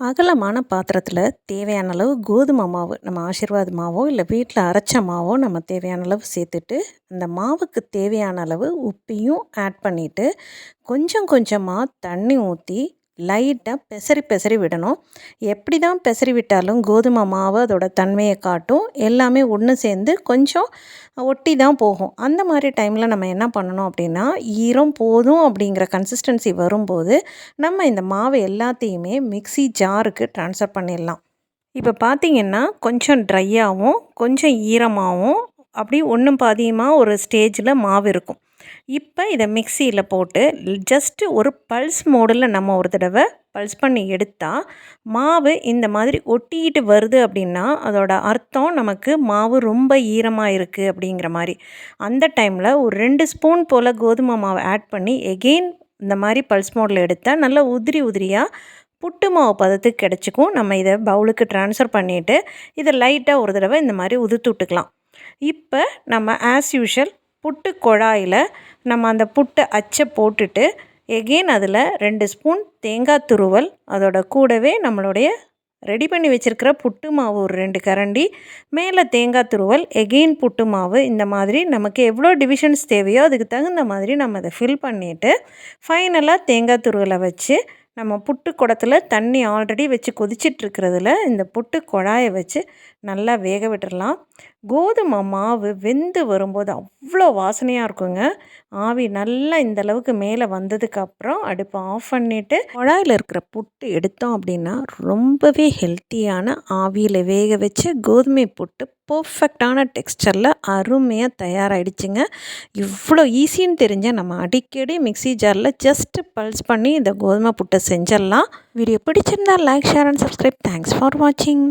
அகலமான பாத்திரத்தில் தேவையான அளவு கோதுமை மாவு, நம்ம ஆசீர்வாத் மாவோ இல்லை வீட்டில் அரைச்ச மாவோ நம்ம தேவையான அளவு சேர்த்துட்டு, அந்த மாவுக்கு தேவையான அளவு உப்பையும் ஆட் பண்ணிவிட்டு, கொஞ்சம் கொஞ்சமாக தண்ணி ஊற்றி லைட்டாக பெசரி பெசரி விடணும். எப்படி தான் பெசரி விட்டாலும் கோதுமை மாவு அதோட தன்மையை காட்டும். எல்லாமே ஒன்று சேர்ந்து கொஞ்சம் ஒட்டி தான் போகும். அந்த மாதிரி டைமில் நம்ம என்ன பண்ணணும் அப்படின்னா, ஈரம் போதும் அப்படிங்கிற கன்சிஸ்டன்சி வரும்போது நம்ம இந்த மாவு எல்லாத்தையுமே மிக்ஸி ஜாருக்கு ட்ரான்ஸ்ஃபர் பண்ணிடலாம். இப்போ பார்த்திங்கன்னா கொஞ்சம் ட்ரையாகவும் கொஞ்சம் ஈரமாகவும் அப்படி ஒன்றும் பாதியமாக ஒரு ஸ்டேஜில் மாவு இருக்கும். இப்போ இதை மிக்சியில் போட்டு ஜஸ்ட்டு ஒரு பல்ஸ் மோடில் நம்ம ஒரு தடவை பல்ஸ் பண்ணி எடுத்தால் மாவு இந்த மாதிரி ஒட்டிக்கிட்டு வருது அப்படின்னா அதோட அர்த்தம் நமக்கு மாவு ரொம்ப ஈரமாக இருக்குது அப்படிங்கிற மாதிரி. அந்த டைமில் ஒரு 2 ஸ்பூன் போல் கோதுமை மாவு ஆட் பண்ணி எகெயின் இந்த மாதிரி பல்ஸ் மோடில் எடுத்தால் நல்லா உதிரி உதிரியாக புட்டு மாவு பதத்துக்கு கிடச்சிக்கும். நம்ம இதை பவுலுக்கு ட்ரான்ஸ்ஃபர் பண்ணிவிட்டு இதை லைட்டாக ஒரு தடவை இந்த மாதிரி உதுத்து விட்டுக்கலாம். இப்போ நம்ம ஆஸ் யூஷுவல் புட்டு குழாயில் நம்ம அந்த புட்டை அச்சை போட்டுட்டு எகெயின் அதில் 2 ஸ்பூன் தேங்காய் துருவல், அதோட கூடவே நம்மளுடைய ரெடி பண்ணி வச்சுருக்கிற புட்டு மாவு ஒரு 2 கரண்டி, மேலே தேங்காய் துருவல், எகெயின் புட்டு மாவு, இந்த மாதிரி நமக்கு எவ்வளோ டிவிஷன்ஸ் தேவையோ அதுக்கு தகுந்த மாதிரி நம்ம அதை ஃபில் பண்ணிவிட்டு ஃபைனலாக தேங்காய் துருவலை வச்சு நம்ம புட்டு குடத்தில் தண்ணி ஆல்ரெடி வச்சு கொதிச்சிட்ருக்கிறதுல இந்த புட்டு குழாயை வச்சு நல்லா வேக விட்டுடலாம். கோதுமை மாவு வெந்து வரும்போது அவ்வளோ வாசனையாக இருக்குங்க. ஆவி நல்லா இந்தளவுக்கு மேலே வந்ததுக்கப்புறம் அடுப்பை ஆஃப் பண்ணிவிட்டு குழாயில் இருக்கிற புட்டு எடுத்தோம் அப்படின்னா ரொம்பவே ஹெல்த்தியான ஆவியில் வேக வச்சு கோதுமை புட்டு பர்ஃபெக்டான டெக்ஸ்சரில் அருமையாக தயாராகிடுச்சுங்க. இவ்வளோ ஈஸின்னு தெரிஞ்சால் நம்ம அடிக்கடி மிக்ஸி ஜாரில் ஜஸ்ட்டு பல்ஸ் பண்ணி இந்த கோதுமை புட்டை செஞ்சிடலாம். வீடியோ பிடிச்சிருந்தால் like, share and subscribe. Thanks for வாட்சிங்.